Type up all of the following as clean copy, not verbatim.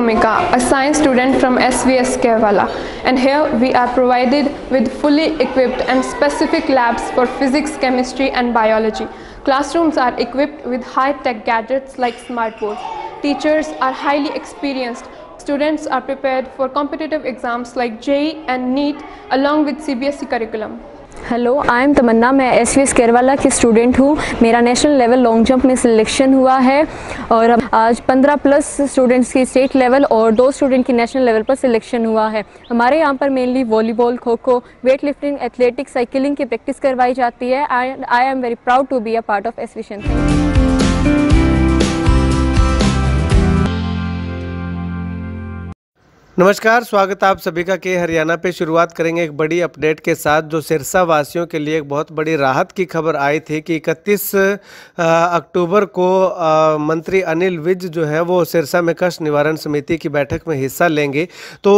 Bhumika, a science student from SVS Kerala, and here we are provided with fully equipped and specific labs for physics, chemistry and biology. Classrooms are equipped with high-tech gadgets like smartboards. Teachers are highly experienced. Students are prepared for competitive exams like JEE and NEET along with CBSE curriculum. Hello, I am Tamanna. मैं SVS Kerwala की student हूँ। मेरा national level long jump में selection हुआ है और आज 15+ students की स्टेट लेवल और 2 स्टूडेंट की नेशनल लेवल पर सिलेक्शन हुआ है। हमारे यहाँ पर mainly volleyball, kho kho, weight lifting, athletics, cycling की प्रैक्टिस करवाई जाती है। I am very proud to be a part of SVS. नमस्कार, स्वागत आप सभी का के हरियाणा पे। शुरुआत करेंगे एक बड़ी अपडेट के साथ, जो सिरसा वासियों के लिए एक बहुत बड़ी राहत की खबर आई थी कि 31 अक्टूबर को मंत्री अनिल विज जो है वो सिरसा में कष्ट निवारण समिति की बैठक में हिस्सा लेंगे। तो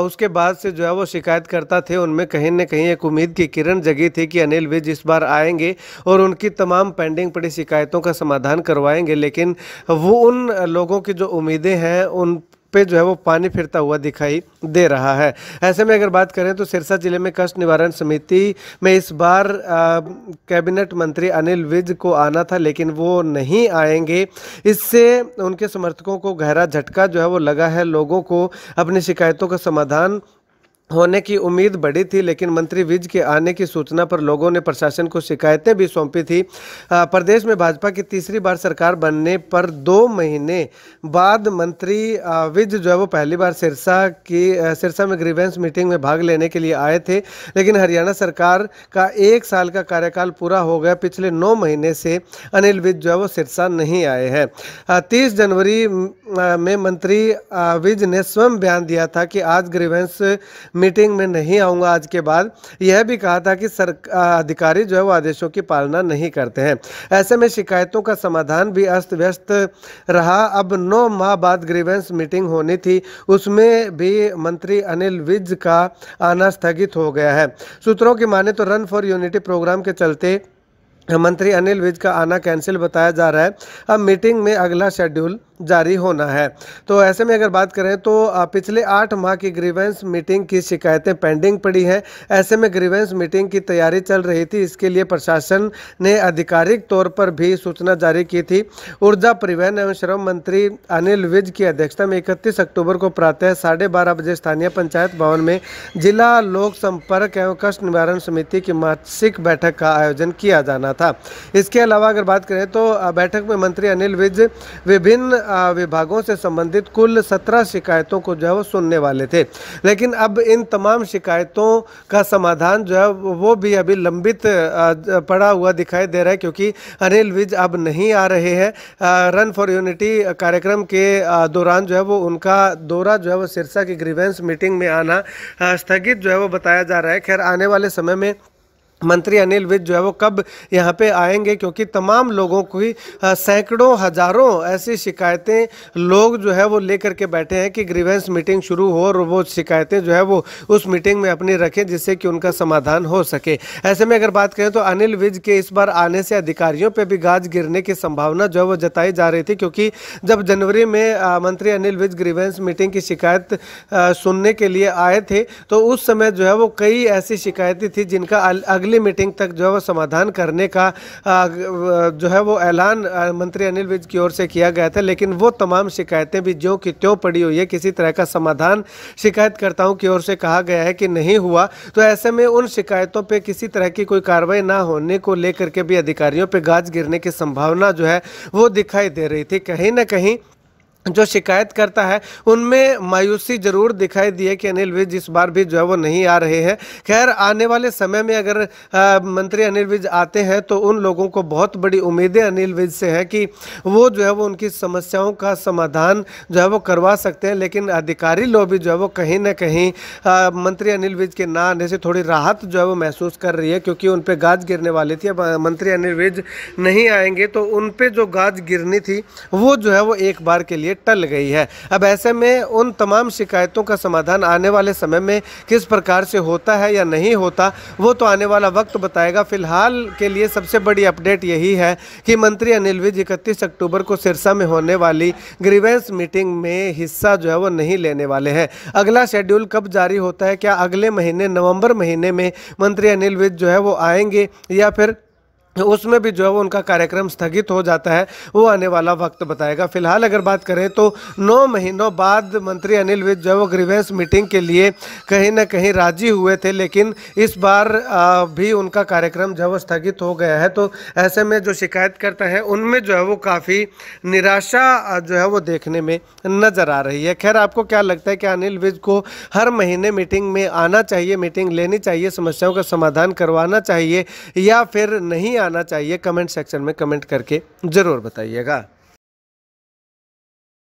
उसके बाद से जो है वो शिकायतकर्ता थे, उनमें कहीं न कहीं एक उम्मीद की किरण जगी थी कि अनिल विज इस बार आएंगे और उनकी तमाम पेंडिंग पड़ी शिकायतों का समाधान करवाएंगे। लेकिन वो उन लोगों की जो उम्मीदें हैं उन पे जो है वो पानी फिरता हुआ दिखाई दे रहा है। ऐसे में अगर बात करें तो सिरसा जिले में कष्ट निवारण समिति में इस बार कैबिनेट मंत्री अनिल विज को आना था, लेकिन वो नहीं आएंगे। इससे उनके समर्थकों को गहरा झटका जो है वो लगा है। लोगों को अपनी शिकायतों का समाधान होने की उम्मीद बड़ी थी, लेकिन मंत्री विज के आने की सूचना पर लोगों ने प्रशासन को शिकायतें भी सौंपी थी। प्रदेश में भाजपा की तीसरी बार सरकार बनने पर 2 महीने बाद मंत्री विज जो है वो पहली बार सिरसा में ग्रीवेंस मीटिंग में भाग लेने के लिए आए थे, लेकिन हरियाणा सरकार का 1 साल का कार्यकाल पूरा हो गया। पिछले 9 महीने से अनिल विज जो है वो सिरसा नहीं आए हैं। 30 जनवरी में मंत्री विज ने स्वयं बयान दिया था कि आज ग्रीवेंस मीटिंग में नहीं आऊंगा। आज के बाद यह भी कहा था कि अधिकारी जो है वो आदेशों की पालना नहीं करते हैं। ऐसे में शिकायतों का समाधान भी अस्त व्यस्त रहा। अब 9 माह बाद ग्रीवेंस मीटिंग होनी थी, उसमें भी मंत्री अनिल विज का आना स्थगित हो गया है। सूत्रों की माने तो रन फॉर यूनिटी प्रोग्राम के चलते मंत्री अनिल विज का आना कैंसिल बताया जा रहा है। अब मीटिंग में अगला शेड्यूल जारी होना है। तो ऐसे में अगर बात करें तो पिछले 8 माह की ग्रीवेंस मीटिंग की शिकायतें पेंडिंग पड़ी हैं। ऐसे में ग्रीवेंस मीटिंग की तैयारी चल रही थी। इसके लिए प्रशासन ने आधिकारिक तौर पर भी सूचना जारी की थी। ऊर्जा, परिवहन एवं श्रम मंत्री अनिल विज की अध्यक्षता में 31 अक्टूबर को प्रातः 12:30 बजे स्थानीय पंचायत भवन में जिला लोक संपर्क एवं कष्ट निवारण समिति की मासिक बैठक का आयोजन किया जाना था। इसके अलावा अगर बात करें तो बैठक में मंत्री अनिल विज विभिन्न विभागों से संबंधित कुल 17 शिकायतों को जो है वो सुनने वाले थे, लेकिन अब इन तमाम शिकायतों का समाधान जो है वो भी अभी लंबित पड़ा हुआ दिखाई दे रहा है, क्योंकि अनिल विज अब नहीं आ रहे हैं। रन फॉर यूनिटी कार्यक्रम के दौरान जो है वो उनका दौरा जो है वो सिरसा की ग्रीवेंस मीटिंग में आना स्थगित जो है वो बताया जा रहा है। खैर, आने वाले समय में मंत्री अनिल विज जो है वो कब यहाँ पे आएंगे, क्योंकि तमाम लोगों की सैकड़ों हजारों ऐसी शिकायतें लोग जो है वो लेकर के बैठे हैं कि ग्रीवेंस मीटिंग शुरू हो और वो शिकायतें जो है वो उस मीटिंग में अपनी रखें, जिससे कि उनका समाधान हो सके। ऐसे में अगर बात करें तो अनिल विज के इस बार आने से अधिकारियों पे भी गाज गिरने की संभावना जो है वो जताई जा रही थी, क्योंकि जब जनवरी में मंत्री अनिल विज ग्रीवेंस मीटिंग की शिकायत सुनने के लिए आए थे तो उस समय जो है वो कई ऐसी शिकायतें थी जिनका अगली मीटिंग तक जो है वो समाधान करने का जो है वो ऐलान मंत्री अनिल विज की ओर से किया गया था, लेकिन वो तमाम शिकायतें भी ज्यों की त्यों पड़ी हुई है। किसी तरह का समाधान शिकायतकर्ताओं की ओर से कहा गया है कि नहीं हुआ। तो ऐसे में उन शिकायतों पे किसी तरह की कोई कार्रवाई ना होने को लेकर के भी अधिकारियों पे गाज गिरने की संभावना जो है वो दिखाई दे रही थी। कहीं ना कहीं जो शिकायत करता है उनमें मायूसी जरूर दिखाई दी है कि अनिल विज इस बार भी जो है वो नहीं आ रहे हैं। खैर, आने वाले समय में अगर मंत्री अनिल विज आते हैं तो उन लोगों को बहुत बड़ी उम्मीदें अनिल विज से है कि वो जो है वो उनकी समस्याओं का समाधान जो है वो करवा सकते हैं। लेकिन अधिकारी लॉबी जो है वो कहीं ना कहीं मंत्री अनिल विज के ना आने से थोड़ी राहत जो है वो महसूस कर रही है, क्योंकि उन पर गाज गिरने वाली थी। अब मंत्री अनिल विज नहीं आएंगे तो उन पर जो गाज गिरनी थी वो जो है वो एक बार के लिए ये टल गई है। अब ऐसे में उन तमाम शिकायतों का समाधान आने वाले समय में किस प्रकार से होता है या नहीं होता, वो तो आने वाला वक्त बताएगा। फिलहाल के लिए सबसे बड़ी अपडेट यही है कि मंत्री अनिल विज 31 अक्टूबर को सिरसा में होने वाली ग्रीवेंस मीटिंग में हिस्सा जो है वो नहीं लेने वाले हैं। अगला शेड्यूल कब जारी होता है, क्या अगले महीने नवंबर महीने में मंत्री अनिल विज जो है वो आएंगे या फिर उसमें भी जो है वो उनका कार्यक्रम स्थगित हो जाता है, वो आने वाला वक्त बताएगा। फिलहाल अगर बात करें तो 9 महीनों बाद मंत्री अनिल विज जो है वो ग्रीवेंस मीटिंग के लिए कहीं ना कहीं राजी हुए थे, लेकिन इस बार भी उनका कार्यक्रम जो है वो स्थगित हो गया है। तो ऐसे में जो शिकायतकर्ता हैं उनमें जो है वो काफ़ी निराशा जो है वो देखने में नज़र आ रही है। खैर, आपको क्या लगता है कि अनिल विज को हर महीने मीटिंग में आना चाहिए, मीटिंग लेनी चाहिए, समस्याओं का समाधान करवाना चाहिए या फिर नहीं आना चाहिए? कमेंट सेक्शन में कमेंट करके ज़रूर बताइएगा।